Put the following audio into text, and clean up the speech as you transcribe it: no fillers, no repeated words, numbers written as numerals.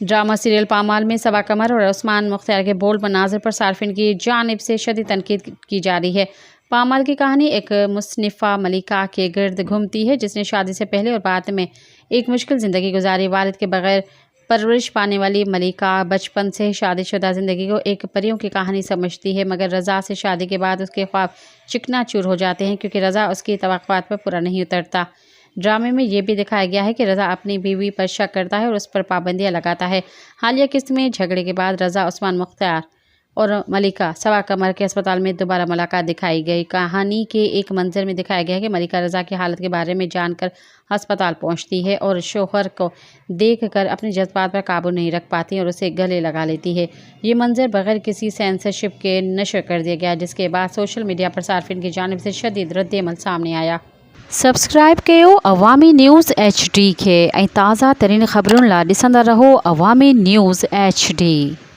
Drama serial पामाल में सबा कमर और उस्मान मुख्तार के बोल्ड मनाजिर पर सार्फिन की जानिब से शदीद तनकीद की जा रही है। पामाल की कहानी एक मुसन्निफ़ा मलिका के गिर्द घूमती है जिसने शादी से पहले और बाद में एक मुश्किल ज़िंदगी गुजारी। वालिद के बगैर परवरिश पाने वाली मलिका बचपन से शादीशुदा ज़िंदगी को एक परियों की कहानी समझती है, मगर रज़ा से शादी के बाद उसके ख्वाब चिकनाचूर हो जाते हैं क्योंकि रज़ा उसकी तवक्कुआत पर पूरा नहीं उतरता। ड्रामे में ये भी दिखाया गया है कि रज़ा अपनी बीवी पर शक करता है और उस पर पाबंदियां लगाता है। हालिया किस्त में झगड़े के बाद रज़ा, उस्मान मुख्तार और मलिका सबा कमर के अस्पताल में दोबारा मुलाकात दिखाई गई। कहानी के एक मंजर में दिखाया गया है कि मलिका रज़ा की हालत के बारे में जानकर अस्पताल पहुंचती है और शोहर को देखकर अपने जज्बात पर काबू नहीं रख पाती और उसे गले लगा लेती है। ये मंजर बगैर किसी सेंसरशिप के नशर कर दिया गया, जिसके बाद सोशल मीडिया पर सार्फिन की जानिब से शदीद रद्द-ए-अमल सामने आया। सब्सक्राइब कयो अवामी न्यूज़ HD के ऐं ताज़ा तरीन ख़बरुनि लाइ ॾिसंदा रहो अवामी न्यूज़ HD।